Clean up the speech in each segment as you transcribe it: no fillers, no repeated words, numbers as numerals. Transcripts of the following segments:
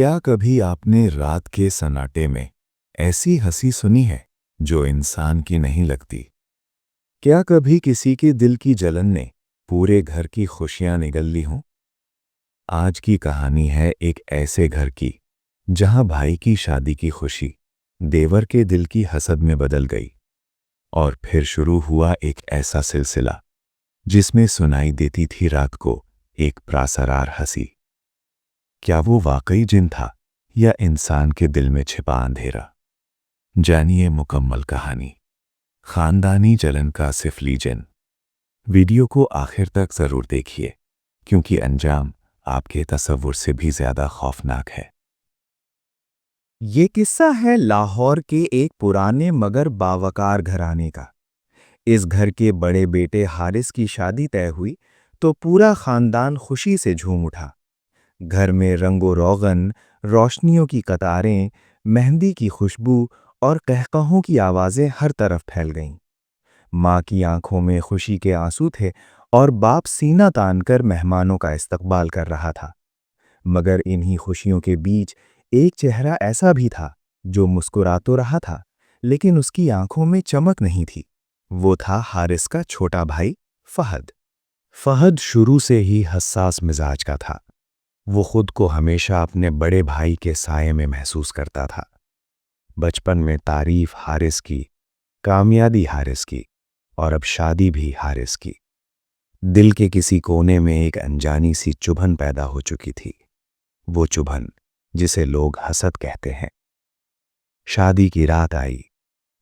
क्या कभी आपने रात के सन्नाटे में ऐसी हंसी सुनी है जो इंसान की नहीं लगती? क्या कभी किसी के दिल की जलन ने पूरे घर की खुशियां निगल ली हों? आज की कहानी है एक ऐसे घर की जहां भाई की शादी की खुशी देवर के दिल की हसद में बदल गई। और फिर शुरू हुआ एक ऐसा सिलसिला जिसमें सुनाई देती थी रात को एक प्रासरार हंसी। क्या वो वाकई जिन था या इंसान के दिल में छिपा अंधेरा? जानिए मुकम्मल कहानी खानदानी जलन का सिफली जिन। वीडियो को आखिर तक जरूर देखिए क्योंकि अंजाम आपके तसव्वुर से भी ज्यादा खौफनाक है। ये किस्सा है लाहौर के एक पुराने मगर बावकार घराने का। इस घर के बड़े बेटे हारिस की शादी तय हुई तो पूरा खानदान खुशी से झूम उठा। घर में रंगो रोगन, रोशनियों की कतारें, मेहंदी की खुशबू और कहकहों की आवाजें हर तरफ फैल गईं। माँ की आंखों में खुशी के आंसू थे और बाप सीना तानकर मेहमानों का इस्तकबाल कर रहा था। मगर इन्हीं खुशियों के बीच एक चेहरा ऐसा भी था जो मुस्कुरा तो रहा था, लेकिन उसकी आंखों में चमक नहीं थी। वो था हारिस का छोटा भाई फहद। फहद शुरू से ही हसास मिजाज का था। वो खुद को हमेशा अपने बड़े भाई के साये में महसूस करता था। बचपन में तारीफ हारिस की, कामयाबी हारिस की और अब शादी भी हारिस की। दिल के किसी कोने में एक अनजानी सी चुभन पैदा हो चुकी थी। वो चुभन जिसे लोग हसद कहते हैं। शादी की रात आई,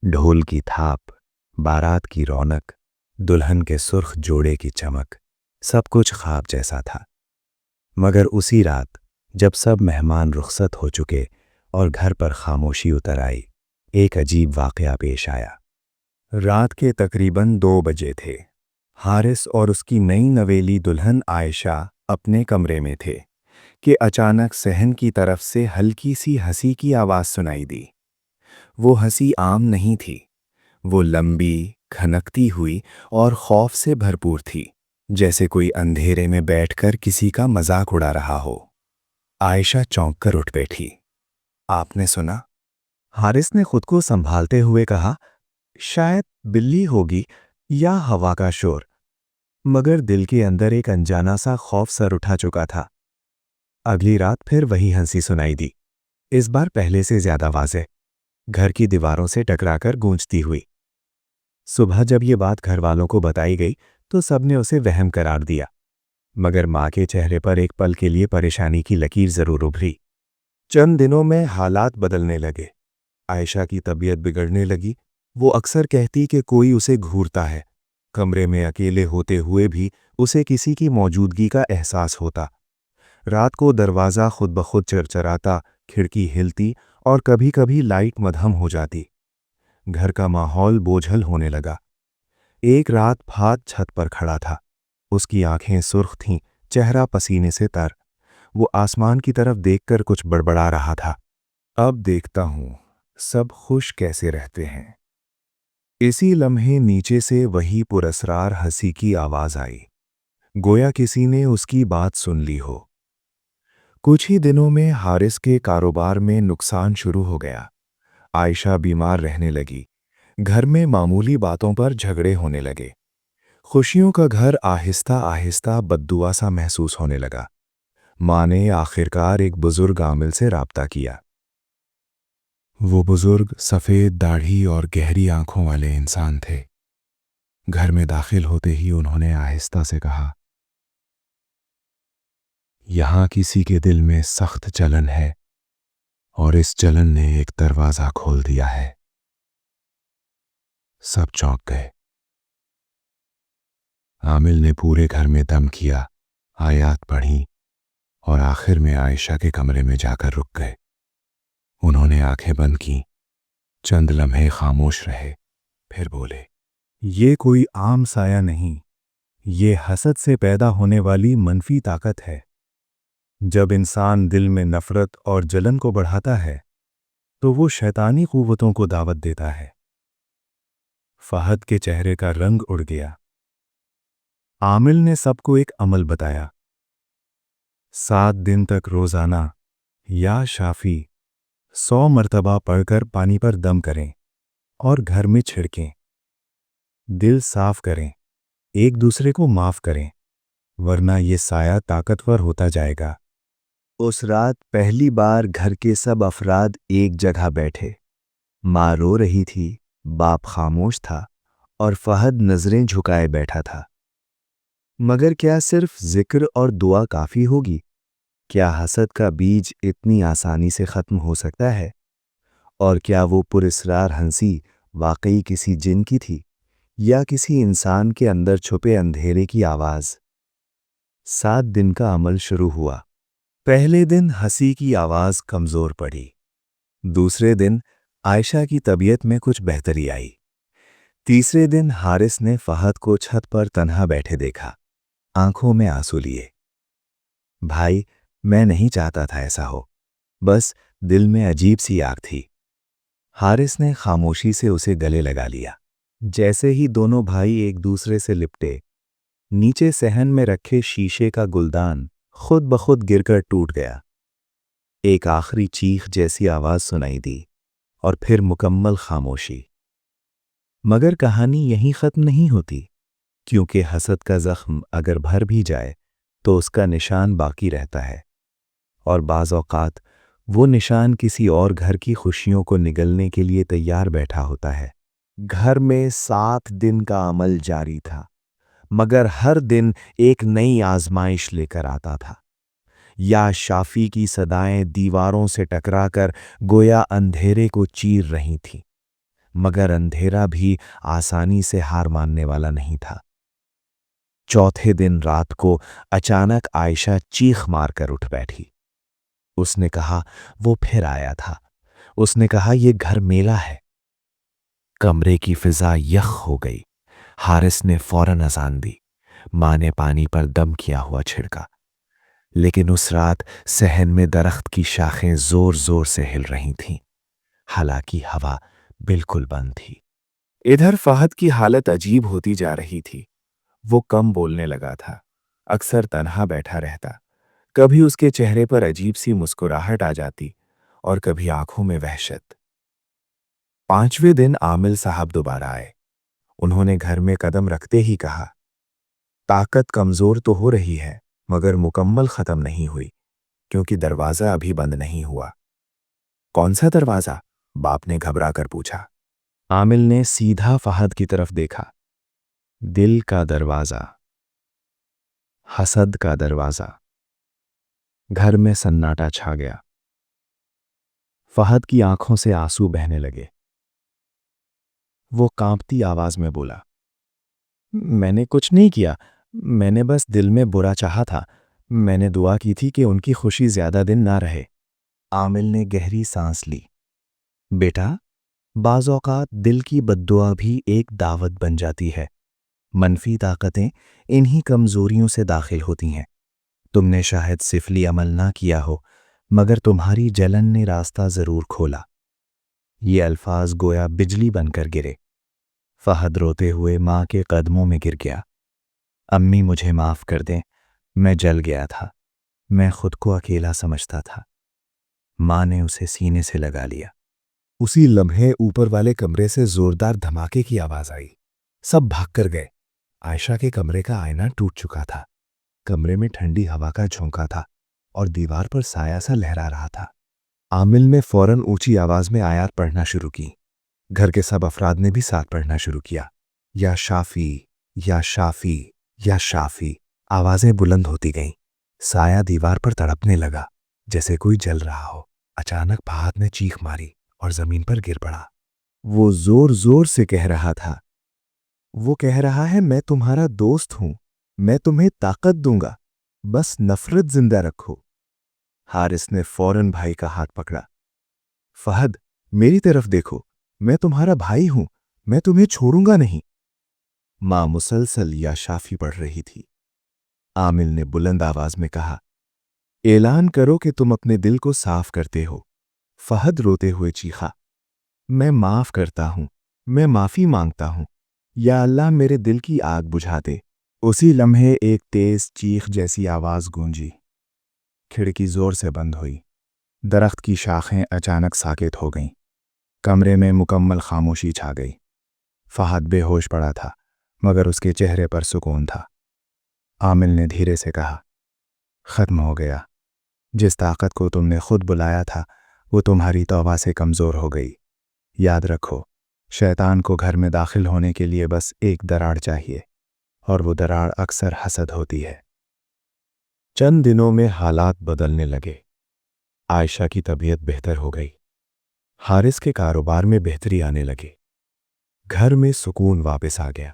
ढोल की थाप, बारात की रौनक, दुल्हन के सुर्ख जोड़े की चमक, सब कुछ ख्वाब जैसा था। मगर उसी रात जब सब मेहमान रुखसत हो चुके और घर पर खामोशी उतर आई, एक अजीब वाकया पेश आया। रात के तकरीबन 2 बजे थे। हारिस और उसकी नई नवेली दुल्हन आयशा अपने कमरे में थे कि अचानक सहन की तरफ से हल्की सी हंसी की आवाज़ सुनाई दी। वो हंसी आम नहीं थी। वो लंबी, खनकती हुई और खौफ से भरपूर थी, जैसे कोई अंधेरे में बैठकर किसी का मजाक उड़ा रहा हो। आयशा चौंक कर उठ बैठी। आपने सुना? हारिस ने खुद को संभालते हुए कहा। शायद बिल्ली होगी या हवा का शोर। मगर दिल के अंदर एक अनजाना सा खौफ सर उठा चुका था। अगली रात फिर वही हंसी सुनाई दी, इस बार पहले से ज्यादा वाज़ेह, घर की दीवारों से टकराकर गूंजती हुई। सुबह जब ये बात घर वालों को बताई गई तो सबने उसे वहम करार दिया, मगर माँ के चेहरे पर एक पल के लिए परेशानी की लकीर जरूर उभरी। चंद दिनों में हालात बदलने लगे। आयशा की तबीयत बिगड़ने लगी। वो अक्सर कहती कि कोई उसे घूरता है। कमरे में अकेले होते हुए भी उसे किसी की मौजूदगी का एहसास होता। रात को दरवाज़ा खुद ब खुद चरचराता, खिड़की हिलती और कभी-कभी लाइट मद्धम हो जाती। घर का माहौल बोझल होने लगा। एक रात फहद छत पर खड़ा था। उसकी आंखें सुर्ख थीं, चेहरा पसीने से तर। वो आसमान की तरफ देखकर कुछ बड़बड़ा रहा था। अब देखता हूं सब खुश कैसे रहते हैं। इसी लम्हे नीचे से वही पुरस्रार हंसी की आवाज आई, गोया किसी ने उसकी बात सुन ली हो। कुछ ही दिनों में हारिस के कारोबार में नुकसान शुरू हो गया। आयशा बीमार रहने लगी। घर में मामूली बातों पर झगड़े होने लगे। खुशियों का घर आहिस्ता आहिस्ता बद्दुआ सा महसूस होने लगा। माँ ने आखिरकार एक बुजुर्ग आमिल से राब्ता किया। वो बुजुर्ग सफ़ेद दाढ़ी और गहरी आंखों वाले इंसान थे। घर में दाखिल होते ही उन्होंने आहिस्ता से कहा, यहाँ किसी के दिल में सख्त जलन है और इस जलन ने एक दरवाज़ा खोल दिया है। सब चौंक गए। आमिल ने पूरे घर में दम किया, आयात पढ़ी और आखिर में आयशा के कमरे में जाकर रुक गए। उन्होंने आंखें बंद की, चंद लम्हे खामोश रहे, फिर बोले, ये कोई आम साया नहीं, ये हसद से पैदा होने वाली मनफी ताकत है। जब इंसान दिल में नफरत और जलन को बढ़ाता है तो वो शैतानी कुव्वतों को दावत देता है। फहद के चेहरे का रंग उड़ गया। आमिल ने सबको एक अमल बताया। 7 दिन तक रोजाना या शाफी 100 मर्तबा पढ़कर पानी पर दम करें और घर में छिड़कें। दिल साफ करें, एक दूसरे को माफ करें, वरना ये साया ताकतवर होता जाएगा। उस रात पहली बार घर के सब अफराद एक जगह बैठे। माँ रो रही थी, बाप खामोश था और फहद नजरें झुकाए बैठा था। मगर क्या सिर्फ जिक्र और दुआ काफी होगी? क्या हसद का बीज इतनी आसानी से खत्म हो सकता है? और क्या वो पुरस्रार हंसी वाकई किसी जिन की थी या किसी इंसान के अंदर छुपे अंधेरे की आवाज? 7 दिन का अमल शुरू हुआ। पहले दिन हंसी की आवाज कमजोर पड़ी। दूसरे दिन आयशा की तबीयत में कुछ बेहतरी आई। तीसरे दिन हारिस ने फहद को छत पर तन्हा बैठे देखा, आंखों में आंसू लिए। भाई, मैं नहीं चाहता था ऐसा हो, बस दिल में अजीब सी आग थी। हारिस ने खामोशी से उसे गले लगा लिया। जैसे ही दोनों भाई एक दूसरे से लिपटे, नीचे सहन में रखे शीशे का गुलदान खुद ब खुद गिरकर टूट गया। एक आखिरी चीख जैसी आवाज सुनाई दी और फिर मुकम्मल खामोशी। मगर कहानी यहीं खत्म नहीं होती, क्योंकि हसद का जख्म अगर भर भी जाए तो उसका निशान बाकी रहता है, और बाज़ औक़ात वो निशान किसी और घर की खुशियों को निगलने के लिए तैयार बैठा होता है। घर में 7 दिन का अमल जारी था, मगर हर दिन एक नई आजमाइश लेकर आता था। या शाफी की सदाएं दीवारों से टकराकर गोया अंधेरे को चीर रही थीं, मगर अंधेरा भी आसानी से हार मानने वाला नहीं था। चौथे दिन रात को अचानक आयशा चीख मारकर उठ बैठी। उसने कहा वो फिर आया था। उसने कहा ये घर मेला है। कमरे की फिजा यख हो गई। हारिस ने फौरन अजान दी। माँ ने पानी पर दम किया हुआ छिड़का। लेकिन उस रात सहन में दरख्त की शाखें जोर जोर से हिल रही थीं, हालांकि हवा बिल्कुल बंद थी। इधर फहद की हालत अजीब होती जा रही थी। वो कम बोलने लगा था, अक्सर तन्हा बैठा रहता। कभी उसके चेहरे पर अजीब सी मुस्कुराहट आ जाती और कभी आंखों में वहशत। 5वें दिन आमिल साहब दोबारा आए। उन्होंने घर में कदम रखते ही कहा, ताकत कमजोर तो हो रही है, मगर मुकम्मल खत्म नहीं हुई, क्योंकि दरवाजा अभी बंद नहीं हुआ। कौन सा दरवाजा? बाप ने घबरा कर पूछा। आमिल ने सीधा फहद की तरफ देखा। दिल का दरवाजा, हसद का दरवाजा। घर में सन्नाटा छा गया। फहद की आंखों से आंसू बहने लगे। वो कांपती आवाज में बोला, मैंने कुछ नहीं किया, मैंने बस दिल में बुरा चाहा था। मैंने दुआ की थी कि उनकी खुशी ज्यादा दिन ना रहे। आमिल ने गहरी सांस ली। बेटा, बाज़ औक़ात दिल की बद्दुआ भी एक दावत बन जाती है। मनफी ताकतें इन्हीं कमजोरियों से दाखिल होती हैं। तुमने शायद सिफली अमल ना किया हो, मगर तुम्हारी जलन ने रास्ता जरूर खोला। ये अल्फाज गोया बिजली बनकर गिरे। फहद रोते हुए माँ के कदमों में गिर गया। अम्मी, मुझे माफ कर दें, मैं जल गया था। मैं खुद को अकेला समझता था। माँ ने उसे सीने से लगा लिया। उसी लम्हे ऊपर वाले कमरे से जोरदार धमाके की आवाज आई। सब भाग कर गए। आयशा के कमरे का आईना टूट चुका था। कमरे में ठंडी हवा का झोंका था और दीवार पर साया सा लहरा रहा था। आमिल ने फौरन ऊंची आवाज में आयत पढ़ना शुरू की। घर के सब अफराद ने भी साथ पढ़ना शुरू किया। या शाफी, या शाफी, या शाफी। आवाजें बुलंद होती गईं। साया दीवार पर तड़पने लगा, जैसे कोई जल रहा हो। अचानक फहद ने चीख मारी और जमीन पर गिर पड़ा। वो जोर जोर से कह रहा था, वो कह रहा है, मैं तुम्हारा दोस्त हूं, मैं तुम्हें ताकत दूंगा, बस नफरत जिंदा रखो। हारिस ने फौरन भाई का हाथ पकड़ा। फहद, मेरी तरफ देखो, मैं तुम्हारा भाई हूं, मैं तुम्हें छोड़ूंगा नहीं। मां मुसलसल या शाफी पढ़ रही थी। आमिल ने बुलंद आवाज में कहा, ऐलान करो कि तुम अपने दिल को साफ करते हो। फहद रोते हुए चीखा, मैं माफ करता हूं, मैं माफी मांगता हूं, या अल्लाह मेरे दिल की आग बुझा दे। उसी लम्हे एक तेज चीख जैसी आवाज गूंजी। खिड़की जोर से बंद हुई। درخت کی شاخیں اچانک ساکت ہو گئیں۔ کمرے میں مکمل خاموشی چھا گئی۔ فہد بے ہوش پڑا تھا مگر اس کے چہرے پر سکون تھا۔ عامل نے دھیرے سے کہا، ختم ہو گیا۔ جس طاقت کو تم نے خود بلایا تھا وہ تمہاری توبہ سے کمزور ہو گئی۔ یاد رکھو، شیطان کو گھر میں داخل ہونے کے لیے بس ایک دراڑ چاہیے، اور وہ دراڑ اکثر حسد ہوتی ہے۔ چند دنوں میں حالات بدلنے لگے۔ عائشہ کی طبیعت بہتر ہو گئی۔ حارث کے کاروبار میں بہتری آنے لگی۔ گھر میں سکون واپس آ گیا۔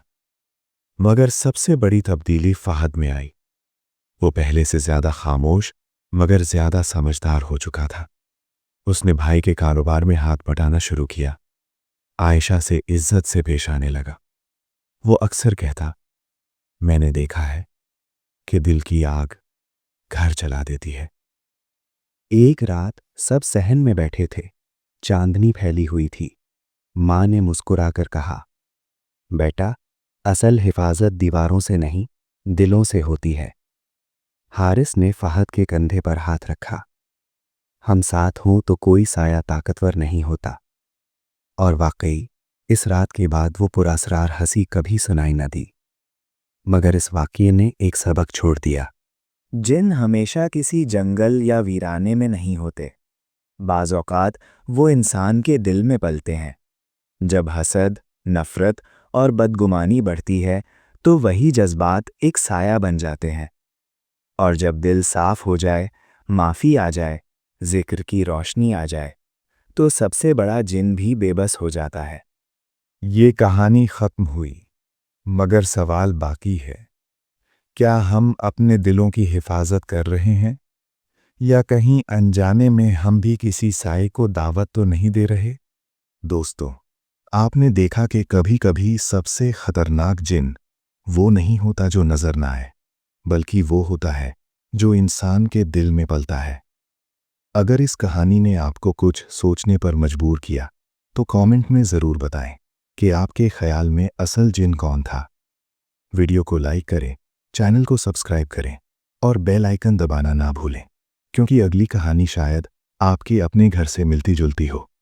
مگر سب سے بڑی تبدیلی فہد میں آئی۔ وہ پہلے سے زیادہ خاموش مگر زیادہ سمجھدار ہو چکا تھا۔ اس نے بھائی کے کاروبار میں ہاتھ بٹانا شروع کیا۔ عائشہ سے عزت سے پیش آنے لگا۔ وہ اکثر کہتا، میں نے دیکھا ہے کہ دل کی آگ گھر چلا دیتی ہے۔ ایک رات سب صحن میں بیٹھے تھے۔ چاندنی پھیلی ہوئی تھی۔ ماں نے مسکرا کر کہا، بیٹا، اصل حفاظت دیواروں سے نہیں، دلوں سے ہوتی ہے۔ حارث نے فہد کے کندھے پر ہاتھ رکھا۔ ہم ساتھ ہوں تو کوئی سایہ طاقتور نہیں ہوتا۔ اور واقعی اس رات کے بعد وہ پراسرار ہنسی کبھی سنائی نہ دی۔ مگر اس واقعے نے ایک سبق چھوڑ دیا۔ جن ہمیشہ کسی جنگل یا ویرانے میں نہیں ہوتے۔ بعض اوقات وہ انسان کے دل میں پلتے ہیں۔ جب حسد، نفرت اور بدگمانی بڑھتی ہے تو وہی جذبات ایک سایہ بن جاتے ہیں، اور جب دل صاف ہو جائے، معافی آ جائے، ذکر کی روشنی آ جائے، تو سب سے بڑا جن بھی بے بس ہو جاتا ہے۔ یہ کہانی ختم ہوئی، مگر سوال باقی ہے۔ کیا ہم اپنے دلوں کی حفاظت کر رہے ہیں؟ یا کہیں انجانے میں ہم بھی کسی سائے کو دعوت تو نہیں دے رہے؟ دوستو، آپ نے دیکھا کہ کبھی کبھی سب سے خطرناک جن وہ نہیں ہوتا جو نظر نہ آئے، بلکہ وہ ہوتا ہے جو انسان کے دل میں پلتا ہے۔ اگر اس کہانی نے آپ کو کچھ سوچنے پر مجبور کیا تو کامنٹ میں ضرور بتائیں کہ آپ کے خیال میں اصل جن کون تھا۔ ویڈیو کو لائک کریں، چینل کو سبسکرائب کریں اور بیل آئیکن دبانا نہ بھولیں، کیونکہ اگلی کہانی شاید آپ کے اپنے گھر سے ملتی جلتی ہو۔